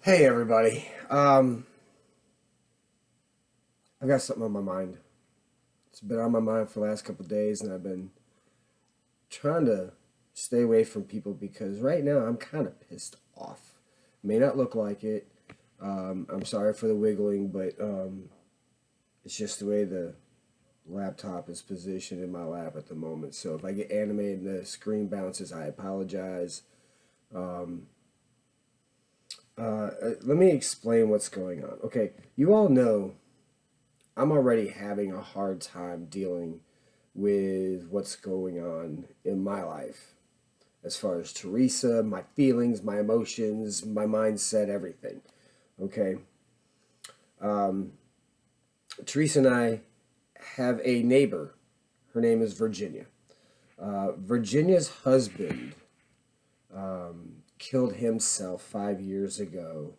Hey everybody. I've got something on my mind. It's been on my mind for the last couple of days, and I've been trying to stay away from people because right now I'm kind of pissed off. May not look like it. I'm sorry for the wiggling, but it's just the way the laptop is positioned in my lap at the moment. So if I get animated and the screen bounces, I apologize. Um, Let me explain what's going on. Okay, you all know I'm already having a hard time dealing with what's going on in my life as far as Teresa, my feelings, my emotions, my mindset, everything. Okay. Um, Teresa and I have a neighbor. Her name is Virginia. Virginia's husband killed himself 5 years ago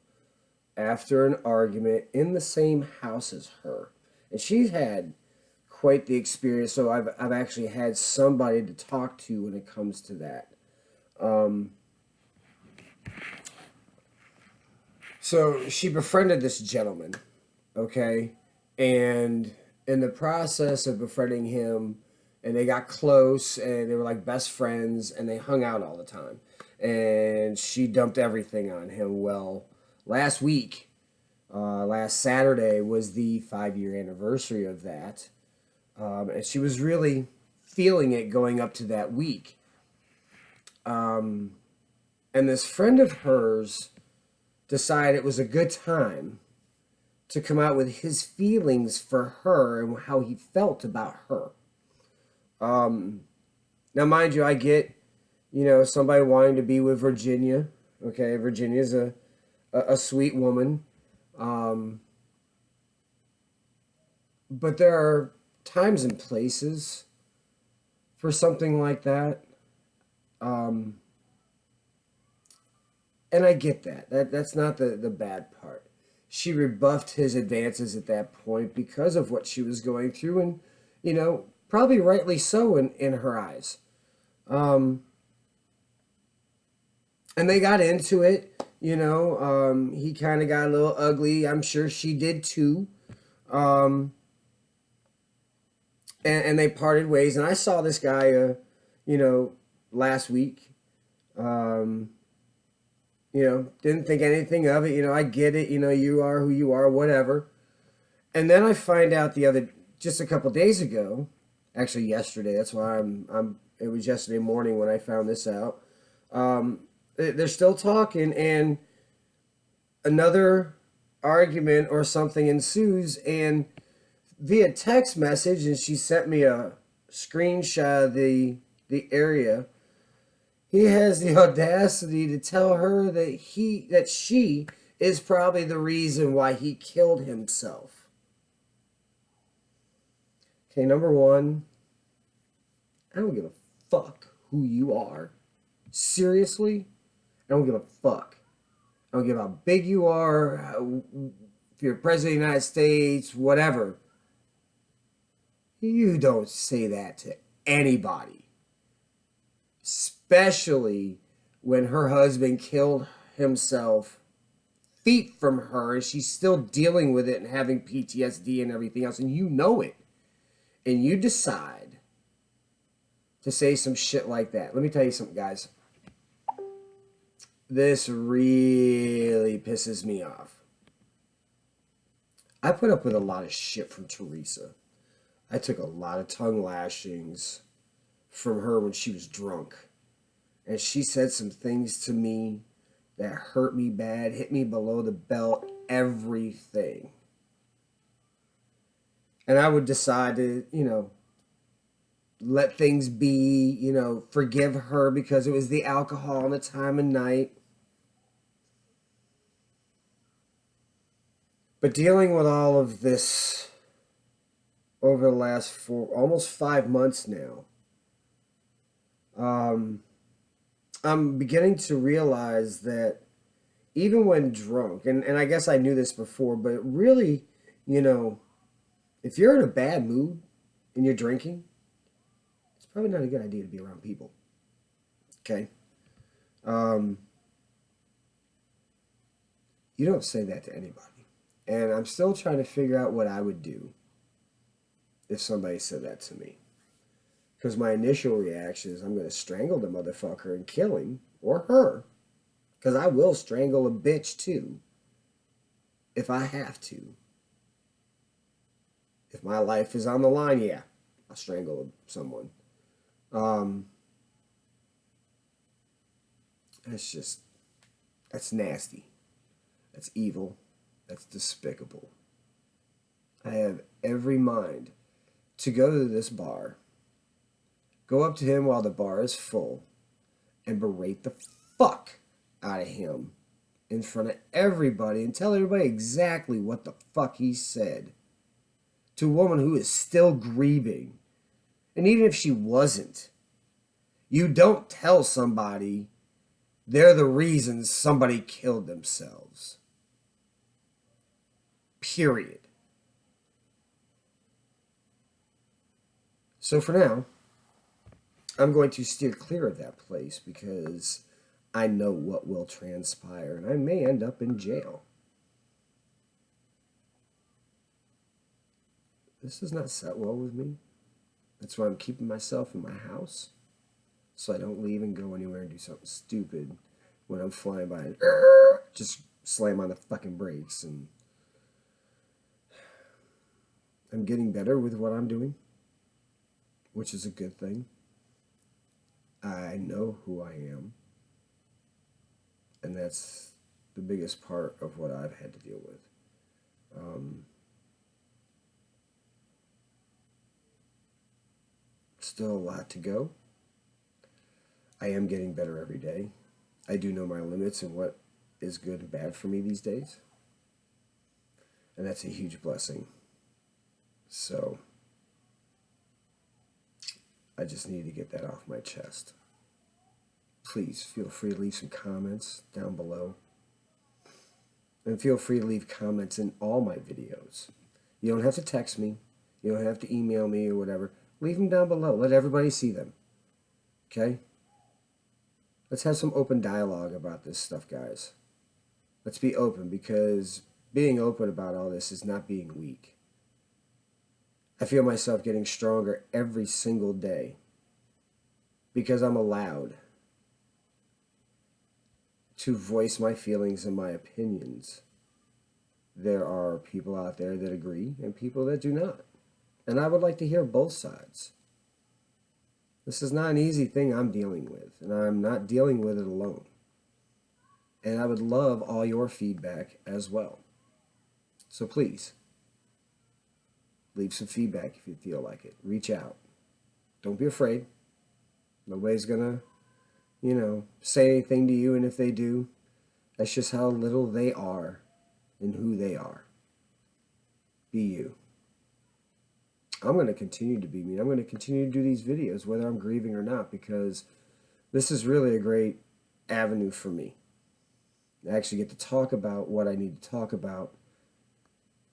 after an argument in the same house as her. And she's had quite the experience. So I've actually had somebody to talk to when it comes to that. Um, so she befriended this gentleman, okay? And in the process of befriending him, and they got close and they were like best friends and they hung out all the time. And she dumped everything on him. Well, last week, last Saturday was the 5 year anniversary of that. And she was really feeling it going up to that week. Um, and this friend of hers decided it was a good time to come out with his feelings for her and how he felt about her. Um, Now, mind you, I get, somebody wanting to be with Virginia. Okay, Virginia's a sweet woman. Um, but there are times and places for something like that. Um, and I get that. That's not the bad part. She rebuffed his advances at that point because of what she was going through, and probably rightly so in her eyes. Um, and they got into it. He kind of got a little ugly. I'm sure she did too. Um, and they parted ways. And I saw this guy, you know, last week. Um, didn't think anything of it. I get it. You are who you are, whatever. And then I find out just a couple days ago, actually yesterday. That's why It was yesterday morning when I found this out. They're still talking, and another argument or something ensues, and via text message, and she sent me a screenshot of the area. He has the audacity to tell her that she is probably the reason why he killed himself. Okay, number one, I don't give a fuck who you are. Seriously, I don't give a fuck. I don't give how big you are, if you're president of the United States, whatever. You don't say that to anybody. Especially when her husband killed himself feet from her and she's still dealing with it and having PTSD and everything else, and you know it. And you decide to say some shit like that. Let me tell you something, guys. This really pisses me off. I put up with a lot of shit from Teresa. I took a lot of tongue lashings from her when she was drunk. And she said some things to me that hurt me bad, hit me below the belt, everything. And I would decide to, let things be, forgive her because it was the alcohol and the time of night. But dealing with all of this over the last almost 5 months now, I'm beginning to realize that even when drunk, and I guess I knew this before, but really, if you're in a bad mood and you're drinking, it's probably not a good idea to be around people. Okay? Um, You don't say that to anybody. And I'm still trying to figure out what I would do if somebody said that to me. Because my initial reaction is I'm going to strangle the motherfucker and kill him or her. Because I will strangle a bitch too if I have to. If my life is on the line, yeah, I'll strangle someone. That's nasty. That's evil. That's despicable. I have every mind to go to this bar, go up to him while the bar is full, and berate the fuck out of him in front of everybody and tell everybody exactly what the fuck he said to a woman who is still grieving. And even if she wasn't, you don't tell somebody they're the reason somebody killed themselves. Period. So for now, I'm going to steer clear of that place because I know what will transpire and I may end up in jail. This does not set well with me. That's why I'm keeping myself in my house so I don't leave and go anywhere and do something stupid when I'm flying by and just slam on the fucking brakes. And I'm getting better with what I'm doing, which is a good thing. I know who I am, and that's the biggest part of what I've had to deal with. Still a lot to go. I am getting better every day. I do know my limits and what is good and bad for me these days, and that's a huge blessing. So I just need to get that off my chest. Please feel free to leave some comments down below. And feel free to leave comments in all my videos. You don't have to text me. You don't have to email me or whatever. Leave them down below. Let everybody see them. Okay? Let's have some open dialogue about this stuff, guys. Let's be open, because being open about all this is not being weak. I feel myself getting stronger every single day because I'm allowed to voice my feelings and my opinions. There are people out there that agree and people that do not. And I would like to hear both sides. This is not an easy thing I'm dealing with, and I'm not dealing with it alone. And I would love all your feedback as well. So please, leave some feedback if you feel like it. Reach out. Don't be afraid. Nobody's gonna, say anything to you, and if they do, that's just how little they are and who they are. Be you. I'm going to continue to be me. I'm going to continue to do these videos whether I'm grieving or not, because this is really a great avenue for me. I actually get to talk about what I need to talk about,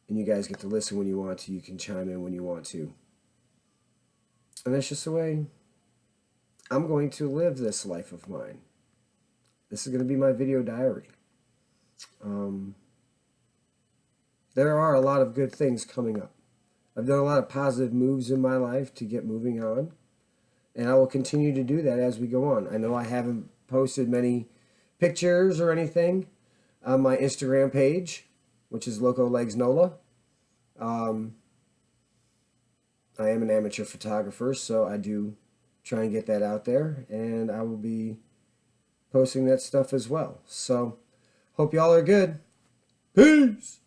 and you guys get to listen when you want to. You can chime in when you want to. And that's just the way I'm going to live this life of mine. This is going to be my video diary. There are a lot of good things coming up. I've done a lot of positive moves in my life to get moving on, and I will continue to do that as we go on. I know I haven't posted many pictures or anything on my Instagram page, which is Loco Legs Nola. I am an amateur photographer, so I do try and get that out there, and I will be posting that stuff as well. So, hope y'all are good. Peace!